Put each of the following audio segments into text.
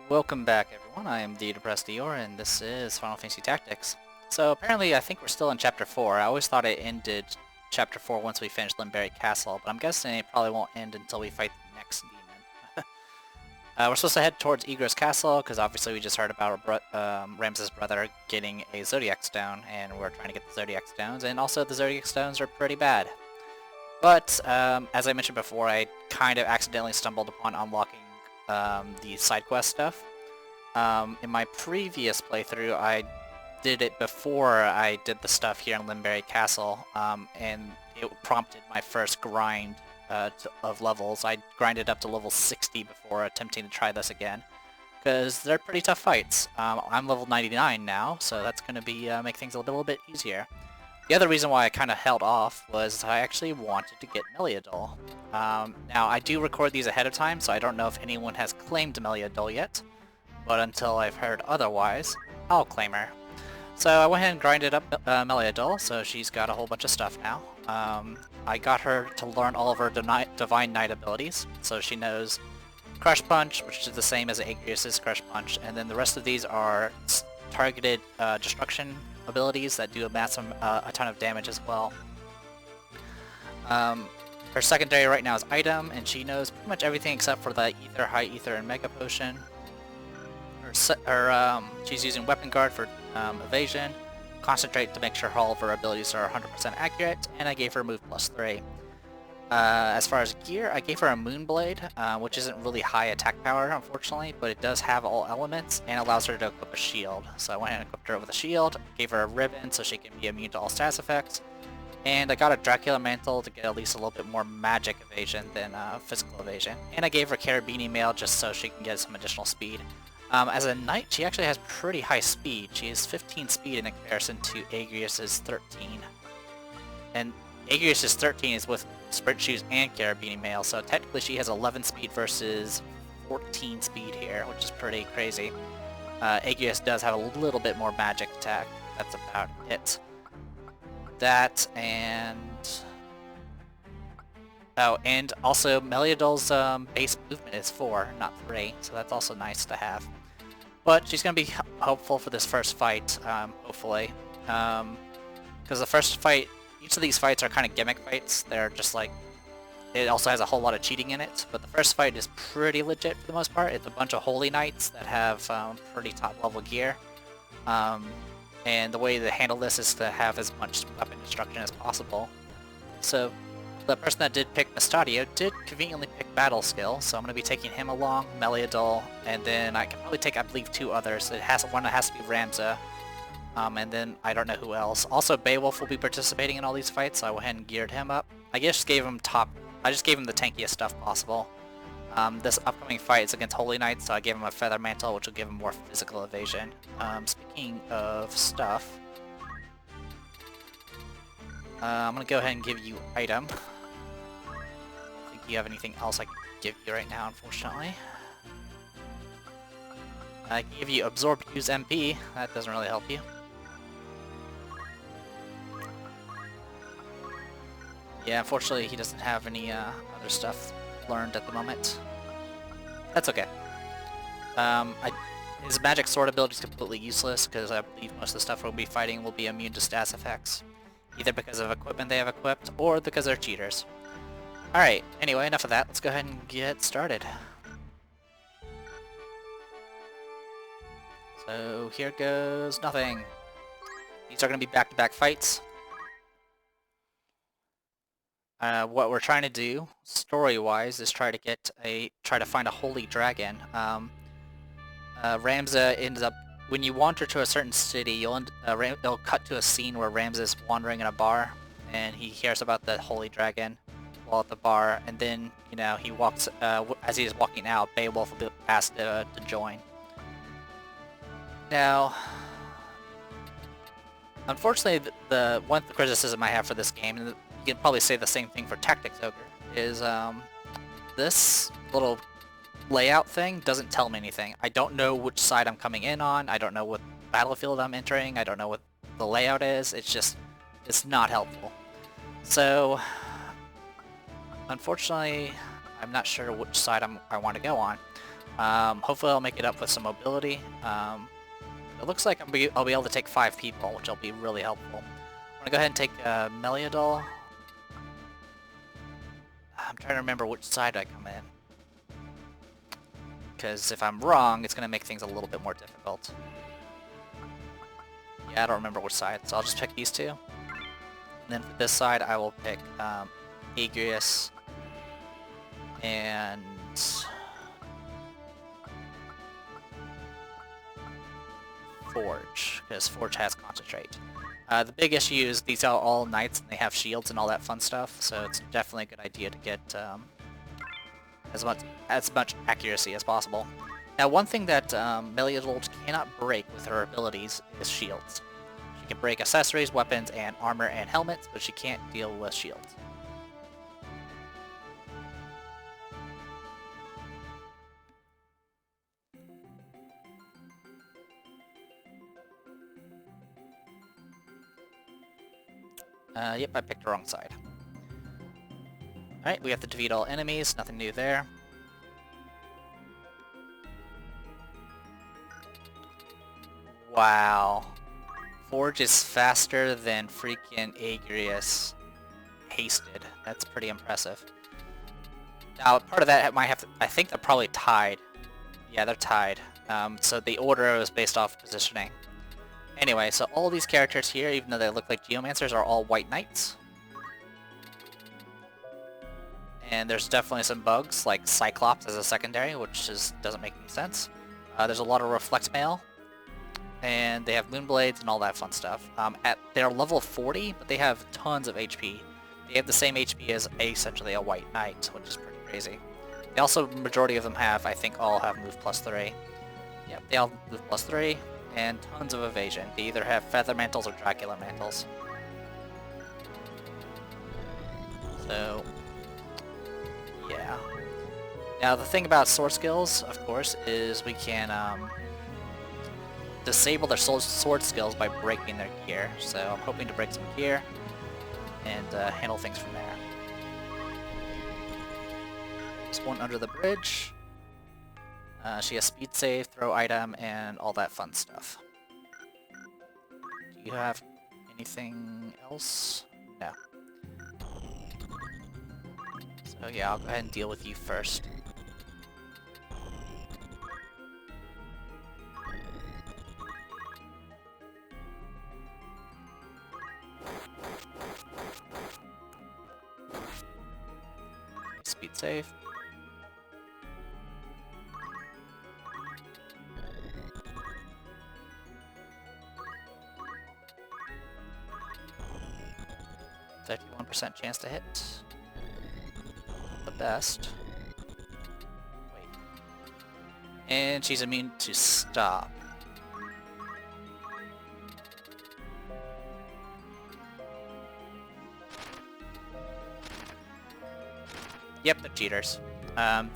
Welcome back, everyone. I am the Depressed Dior, and this is Final Fantasy Tactics. So apparently, I think we're still in Chapter 4. I always thought it ended Chapter 4 once we finished Limberry Castle, but I'm guessing it probably won't end until we fight the next demon. We're supposed to head towards Egro's Castle, because obviously we just heard about Ramses' brother getting a Zodiac Stone, and we're trying to get the Zodiac Stones, and also the Zodiac Stones are pretty bad. But, as I mentioned before, I kind of accidentally stumbled upon unlocking the side quest stuff. In my previous playthrough, I did it before I did the stuff here in Limberry Castle, and it prompted my first grind of levels. I grinded up to level 60 before attempting to try this again, because they're pretty tough fights. I'm level 99 now, so that's going to be make things a little bit easier. The other reason why I kind of held off was I actually wanted to get Meliadol. Now, I do record these ahead of time, so I don't know if anyone has claimed Meliadol yet, but until I've heard otherwise, I'll claim her. So I went ahead and grinded up Meliadol, so she's got a whole bunch of stuff now. I got her to learn all of her Divine Knight abilities, so she knows Crush Punch, which is the same as Agrius' Crush Punch, and then the rest of these are targeted destruction abilities that do a ton of damage as well. Her secondary right now is Item, and she knows pretty much everything except for the Ether, High Ether, and Mega Potion. She's using Weapon Guard for evasion, Concentrate to make sure all of her abilities are 100% accurate, and I gave her Move+3. As far as gear, I gave her a Moonblade, which isn't really high attack power, unfortunately, but it does have all elements and allows her to equip a shield. So I went ahead and equipped her with a shield, gave her a ribbon so she can be immune to all status effects, and I got a Dracula Mantle to get at least a little bit more magic evasion than physical evasion. And I gave her Carabini Mail just so she can get some additional speed. As a knight, she actually has pretty high speed. She has 15 speed in comparison to Agrius' 13. And Agrius' 13 is with Sprint Shoes and Carabini Mail, so technically she has 11 speed versus 14 speed here, which is pretty crazy. Agrius does have a little bit more magic attack. That's about it. That and... Oh, and also Meliadol's base movement is 4, not 3, so that's also nice to have. But she's going to be helpful for this first fight, hopefully. Because the first fight, each of these fights are kind of gimmick fights. They're just like, it also has a whole lot of cheating in it, but the first fight is pretty legit for the most part. It's a bunch of Holy Knights that have pretty top level gear. And the way to handle this is to have as much weapon destruction as possible. So the person that did pick Mustadio did conveniently pick Battle Skill, so I'm going to be taking him along, Meliadol, and then I can probably take, I believe, 2 others. One that has to be Ramza, and then I don't know who else. Also, Beowulf will be participating in all these fights, so I went ahead and geared him up. I just gave him the tankiest stuff possible. This upcoming fight is against Holy Knights, so I gave him a Feather Mantle, which will give him more physical evasion. Speaking of stuff, I'm going to go ahead and give you Item. I don't think you have anything else I can give you right now, unfortunately. I can give you Absorb Use MP. That doesn't really help you. Yeah, unfortunately he doesn't have any other stuff learned at the moment. That's okay. His Magic Sword ability is completely useless because I believe most of the stuff we'll be fighting will be immune to status effects. Either because of equipment they have equipped, or because they're cheaters. Alright, anyway, enough of that. Let's go ahead and get started. So, here goes nothing. These are going to be back-to-back fights. What we're trying to do, story-wise, is try to find a holy dragon. Ramza ends up, when you wander to a certain city, they'll cut to a scene where Ramza is wandering in a bar, and he hears about the holy dragon while at the bar, and then, you know, he walks, as he is walking out, Beowulf will be asked to join. Now, unfortunately, the one criticism I have for this game, and you can probably say the same thing for Tactics Ogre, is this little layout thing doesn't tell me anything. I don't know which side I'm coming in on, I don't know what battlefield I'm entering, I don't know what the layout is, it's not helpful. So, unfortunately, I'm not sure which side I want to go on. Hopefully I'll make it up with some mobility. It looks like I'll be able to take 5 people, which will be really helpful. I'm gonna go ahead and take Meliadol. I'm trying to remember which side I come in. Because if I'm wrong, it's gonna make things a little bit more difficult. Yeah, I don't remember which side, so I'll just pick these two. And then for this side, I will pick Agrius and Forge, because Forge has Concentrate. The big issue is these are all knights and they have shields and all that fun stuff, so it's definitely a good idea to get as much accuracy as possible. Now, one thing that Meliadol cannot break with her abilities is shields. She can break accessories, weapons, and armor and helmets, but she can't deal with shields. Yep, I picked the wrong side. Alright, we have to defeat all enemies, nothing new there. Wow. Forge is faster than freaking Agrius hasted. That's pretty impressive. Now, part of that might have to... I think they're probably tied. Yeah, they're tied. So the order is based off positioning. Anyway, so all these characters here, even though they look like Geomancers, are all White Knights. And there's definitely some bugs, like Cyclops as a secondary, which just doesn't make any sense. There's a lot of Reflect Mail. And they have Moonblades and all that fun stuff. They're level 40, but they have tons of HP. They have the same HP as essentially a White Knight, which is pretty crazy. They also, majority of them have, I think all have Move+3. Yep, they all have Move+3, and tons of evasion. They either have Feather Mantles or Dracula Mantles. So, yeah. Now the thing about sword skills, of course, is we can disable their sword skills by breaking their gear. So I'm hoping to break some gear and handle things from there. There's one under the bridge. She has speed save, throw item, and all that fun stuff. Do you have anything else? No. So yeah, I'll go ahead and deal with you first. Speed save. %, chance to hit. The best. Wait. And she's immune to stop. Yep, they're cheaters.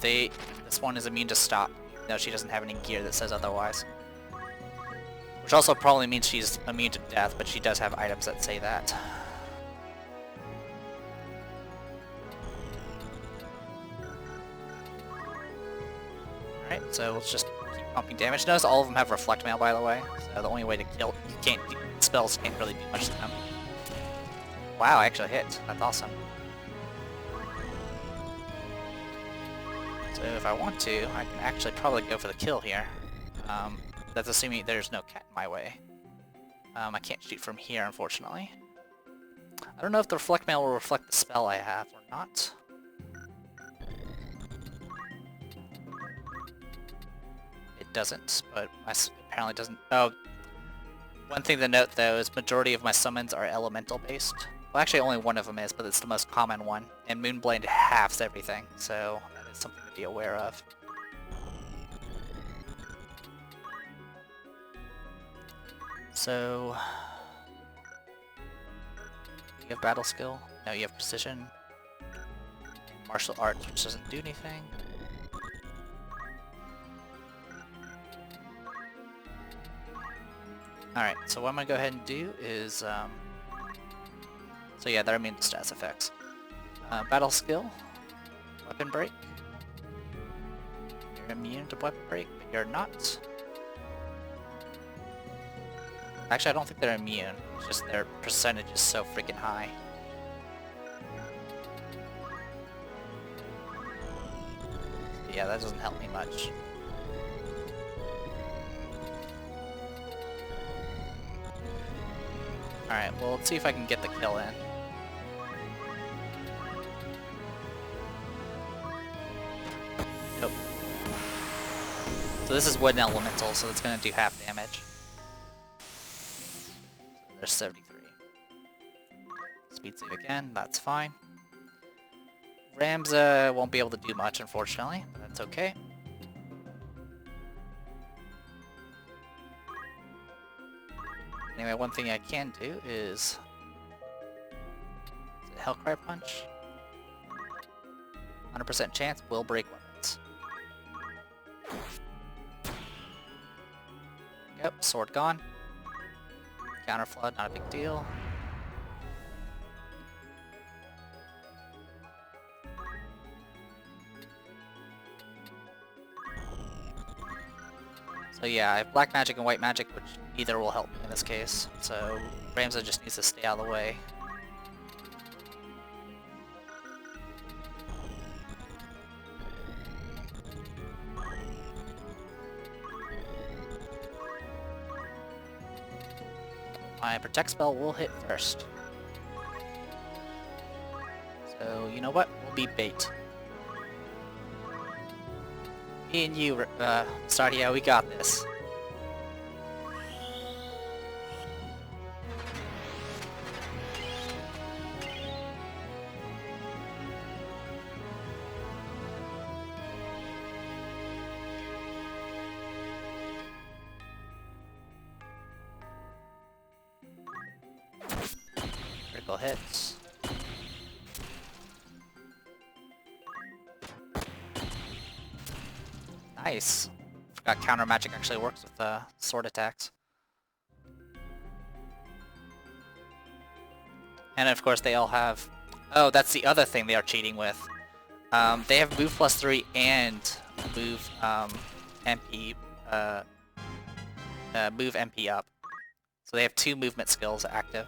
This one is immune to stop. No, she doesn't have any gear that says otherwise. Which also probably means she's immune to death, but she does have items that say that. Alright, so let's just keep pumping damage. Notice all of them have Reflect Mail, by the way. So the only way to kill... spells can't really do much to them. Wow, I actually hit. That's awesome. So if I want to, I can actually probably go for the kill here. That's assuming there's no cat in my way. I can't shoot from here, unfortunately. I don't know if the Reflect Mail will reflect the spell I have or not. It doesn't, but apparently doesn't... Oh, one thing to note though is majority of my summons are elemental based. Well, actually only one of them is, but it's the most common one. And Moonblade halves everything, so that is something to be aware of. So... you have battle skill? No, you have precision. Martial arts, which doesn't do anything. Alright, so what I'm gonna go ahead and do is, so yeah, they're immune to stats effects. Battle skill, weapon break. You're immune. immune to weapon break, but you're not. Actually, I don't think they're immune. It's just their percentage is so freaking high. Yeah, that doesn't help me much. Alright, well, let's see if I can get the kill in. Nope. So this is Wood Elemental, so it's gonna do half damage. So there's 73. Speed save again, that's fine. Rams won't be able to do much, unfortunately, but that's okay. Anyway, one thing I can do is it Hellcry Punch? 100% chance will break weapons. Yep, sword gone. Counter Flood, not a big deal. So yeah, I have black magic and white magic, which either will help me in this case. So Ramza just needs to stay out of the way. My protect spell will hit first. So you know what? We'll be bait. Me and you, Stardia, we got this. Critical hits. Nice. Forgot counter magic actually works with sword attacks. And of course they all have... Oh, that's the other thing they are cheating with. They have Move+3 and MoveMPUp. So they have 2 movement skills active.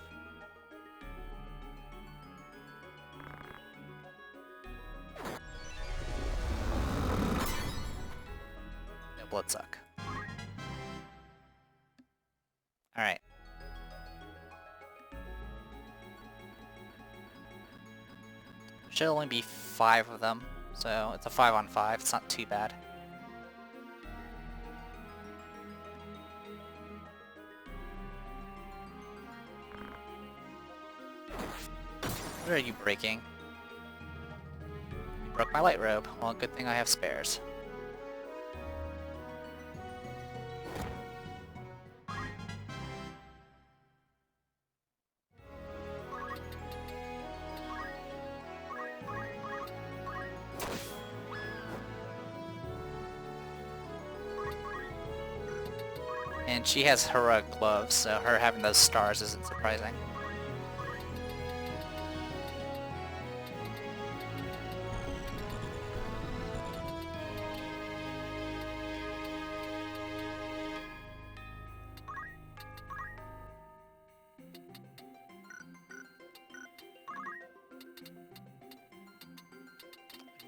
Bloodsuck. Alright. Should only be 5 of them, so it's a 5-on-5, it's not too bad. What are you breaking? You broke my light robe. Well, good thing I have spares. And she has heroic gloves, so her having those stars isn't surprising.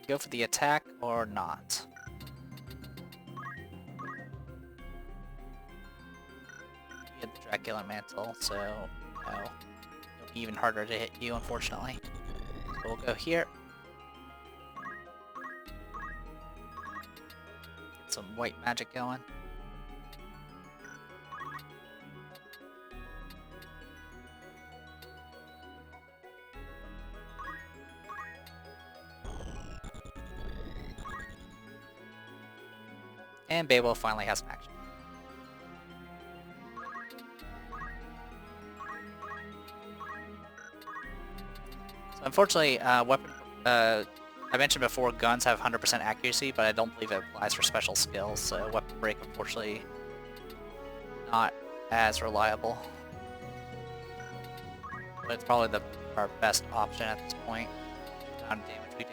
Go for the attack or not. You get the Dracula Mantle, so no. It'll be even harder to hit you, unfortunately. So we'll go here. Get some white magic going. And Babel finally has some action. So unfortunately, I mentioned before guns have 100% accuracy, but I don't believe it applies for special skills, so weapon break unfortunately not as reliable. But it's probably our best option at this point, the amount of damage we do.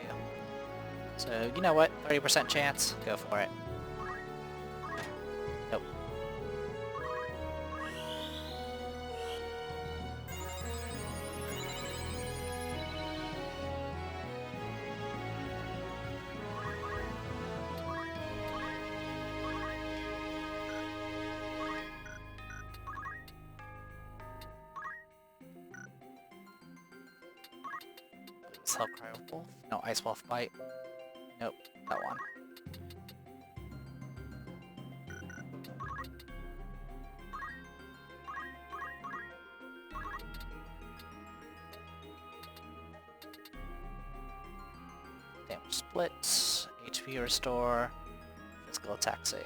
So you know what, 30% chance, go for it. Nope. Hellcry Wolf? No, Ice Wolf Bite. Nope, that one. Damage split, HP restore, physical attack save.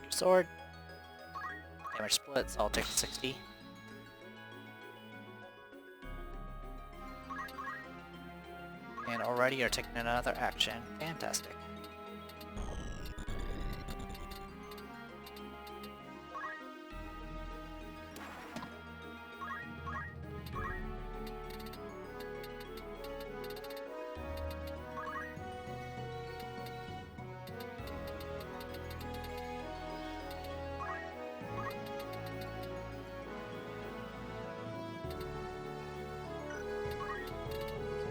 Sword. Damage splits, I'll take 60. And already you're taking another action. Fantastic.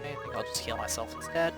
I think I'll just heal myself instead.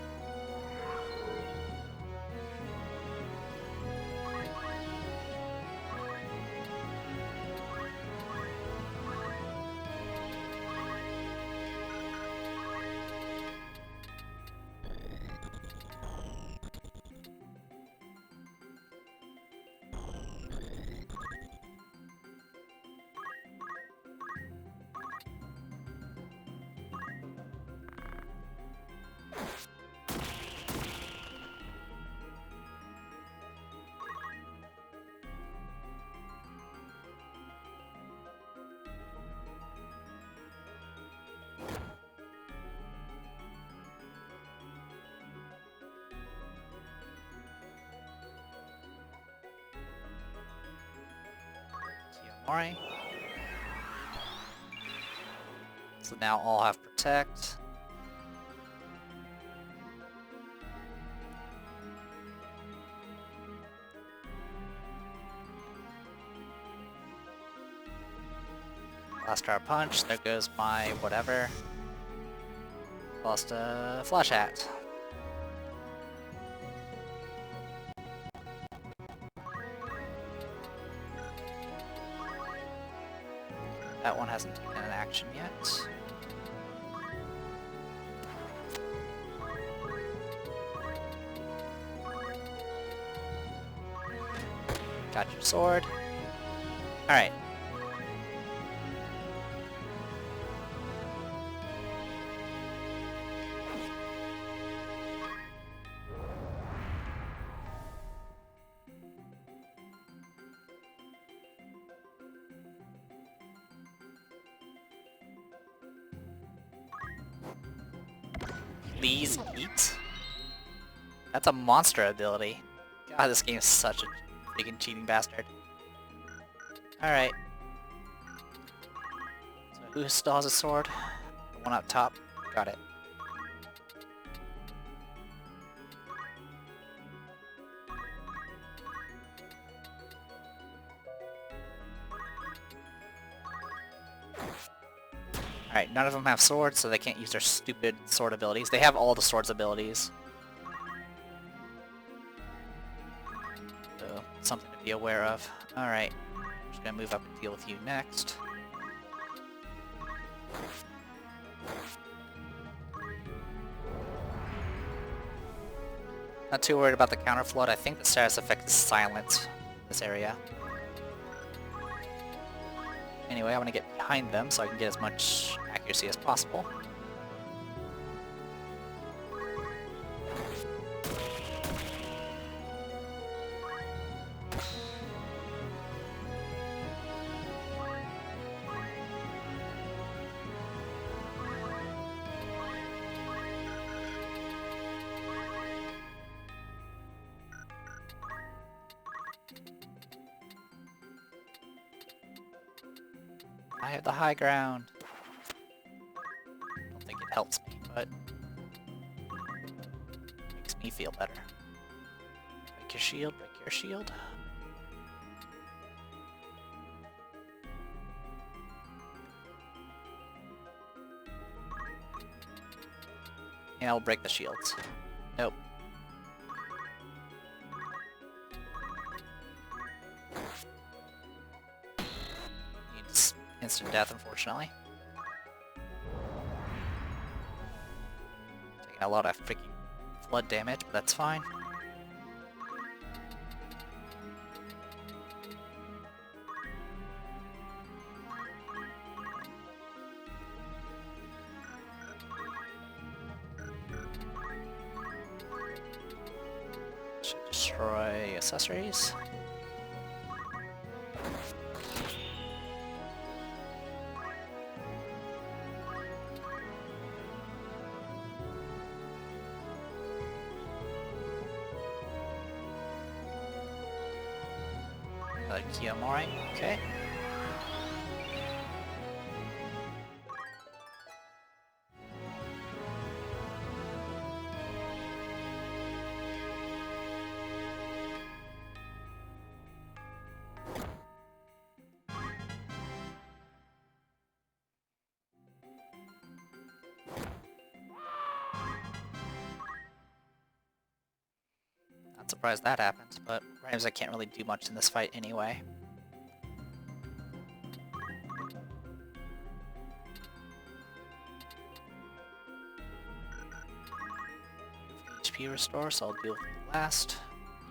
Alright. So now all have protect. Last star punch, there goes my whatever. Lost a flash hat. That one hasn't taken an action yet. Got your sword. Alright. Please eat? That's a monster ability. God, this game is such a freaking cheating bastard. Alright. So who still has a sword? The one up top? Got it. Alright, none of them have swords, so they can't use their stupid sword abilities. They have all the swords abilities. So, something to be aware of. Alright, I'm just gonna move up and deal with you next. Not too worried about the counter flood. I think the status effect is silent in this area. Anyway, I want to get behind them so I can get as much accuracy as possible. I have the high ground. helps me, but makes me feel better. Break your shield, break your shield. And I'll break the shields. Nope. Needs instant death, unfortunately. Taking a lot of freaking flood damage, but that's fine. Should destroy accessories. Kiyomori, okay. Not surprised that happens, but Rams I can't really do much in this fight anyway. HP restore, so I'll deal with the last.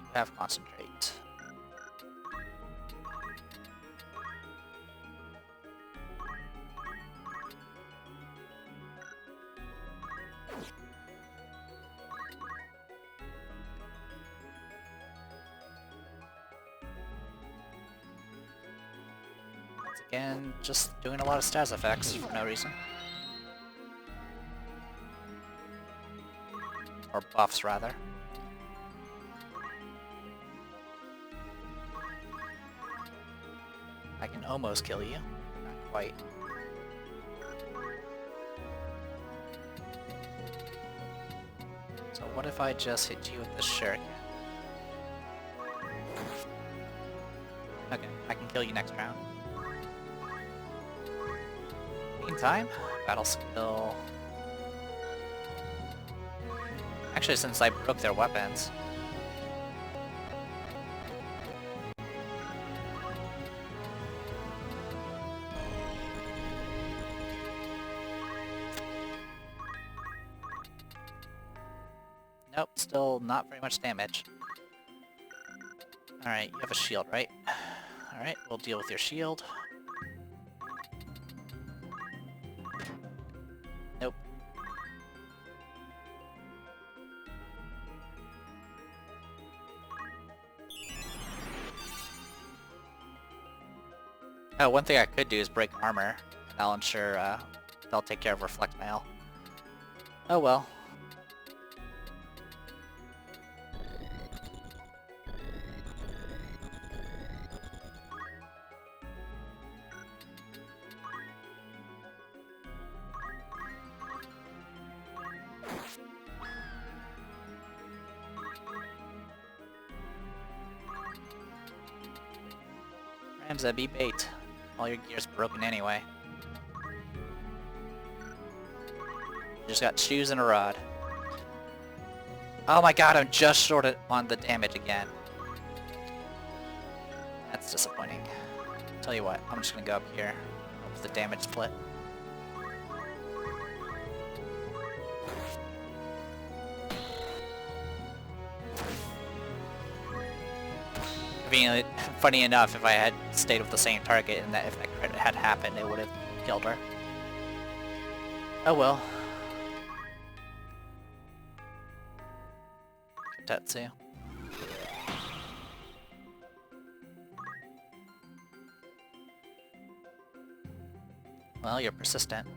You have concentrate. Once again, just doing a lot of status effects for no reason. Or buffs, rather. I can almost kill you. Not quite. So what if I just hit you with the shuriken? Okay, I can kill you next round. Meantime, battle skill... Actually, since I broke their weapons. Nope, still not very much damage. Alright, you have a shield, right? Alright, we'll deal with your shield. Nope. Oh, one thing I could do is break armor, and I'll ensure they'll take care of reflect mail. Oh well. Rams, that'd be bait. All your gear's broken anyway. You just got shoes and a rod. Oh my god, I'm just short on the damage again. That's disappointing. Tell you what, I'm just gonna go up here. Hope the damage split. I mean, funny enough, if I had stayed with the same target and that if that crit had happened, it would have killed her. Oh well. Tetsu. Well, you're persistent.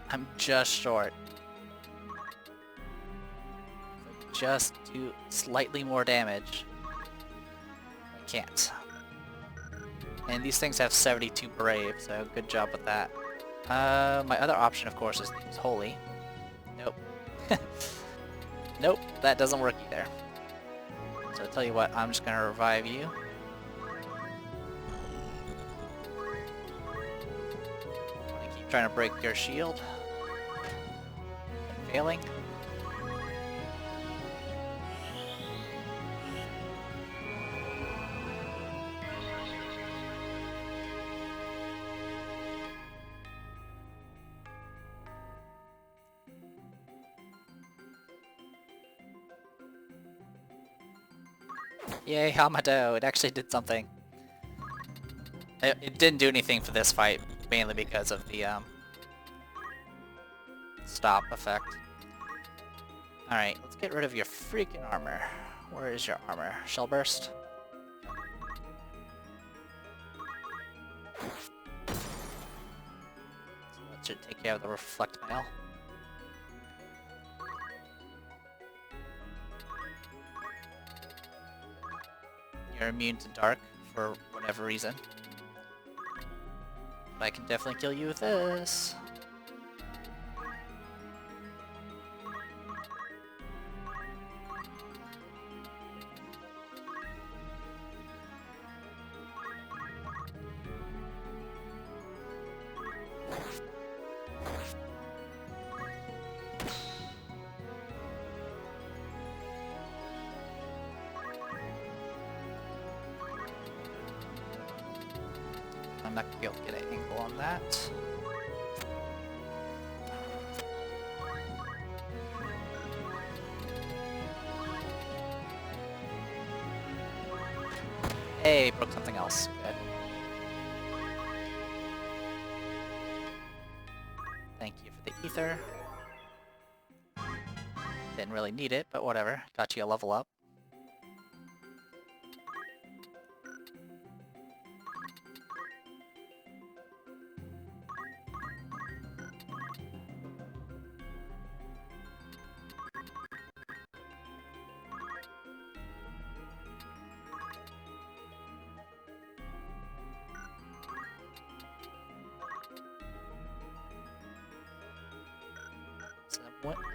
I'm just short. Just do slightly more damage. I can't. And these things have 72 brave, so good job with that. My other option, of course, is to use Holy. Nope. Nope, that doesn't work either. So I'll tell you what, I'm just gonna revive you. I keep trying to break your shield. Failing. Yay, Hamado, it actually did something. It didn't do anything for this fight, mainly because of the stop effect. Alright, let's get rid of your freaking armor. Where is your armor? Shell burst? So that should take care of the reflect mail. You're immune to dark for whatever reason. But I can definitely kill you with this. I'm not gonna be able to get an angle on that. Hey, broke something else. Good. Thank you for the ether. Didn't really need it, but whatever. Got you a level up.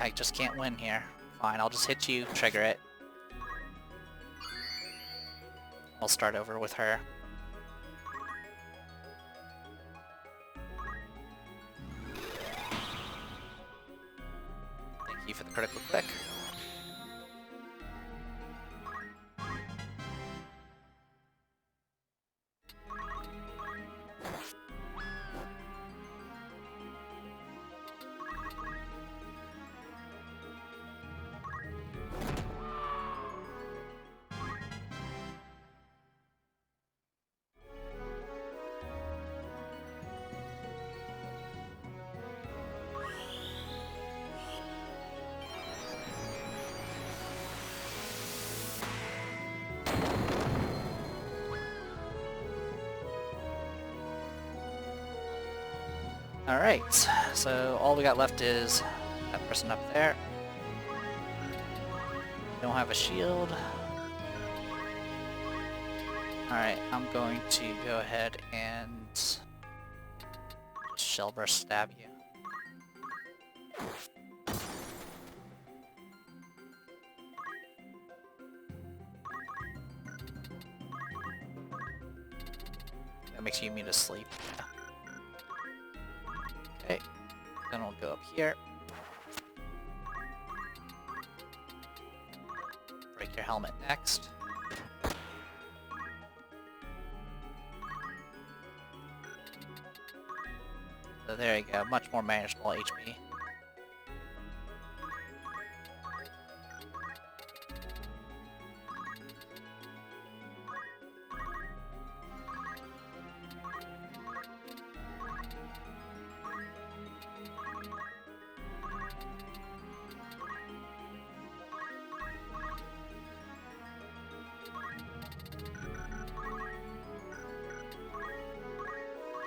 I just can't win here. Fine, I'll just hit you, trigger it. We'll start over with her. Thank you for the critical click. Alright, so all we got left is that person up there. Don't have a shield. Alright, I'm going to go ahead and shell burst stab you. That makes you immune to sleep. Yeah. Okay, then we'll go up here. Break your helmet next. So there you go, much more manageable HP.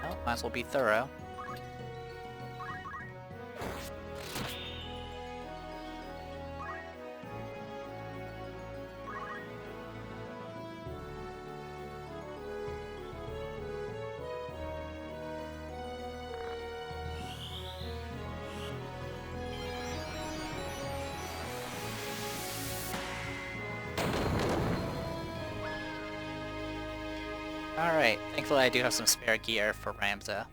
Well, might as well be thorough. Alright, thankfully I do have some spare gear for Ramza.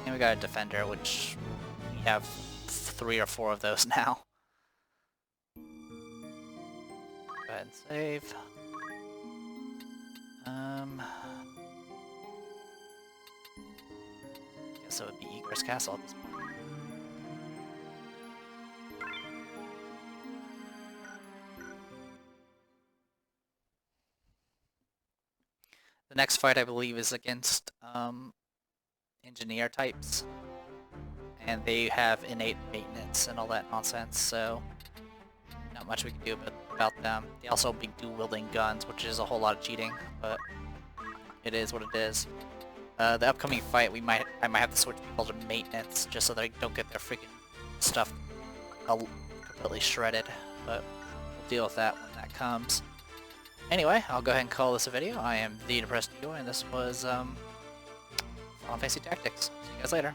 And we got a defender, which we have 3 or 4 of those now. Go ahead and save. Guess it would be Egress Castle at this point. The next fight, I believe, is against engineer types, and they have innate maintenance and all that nonsense, so not much we can do about them. They also have big dual-wielding guns, which is a whole lot of cheating, but it is what it is. The upcoming fight, I might have to switch people to maintenance just so they don't get their freaking stuff completely shredded, but we'll deal with that when that comes. Anyway, I'll go ahead and call this a video. I am the Depressed Eeyore, and this was Final Fantasy Tactics. See you guys later.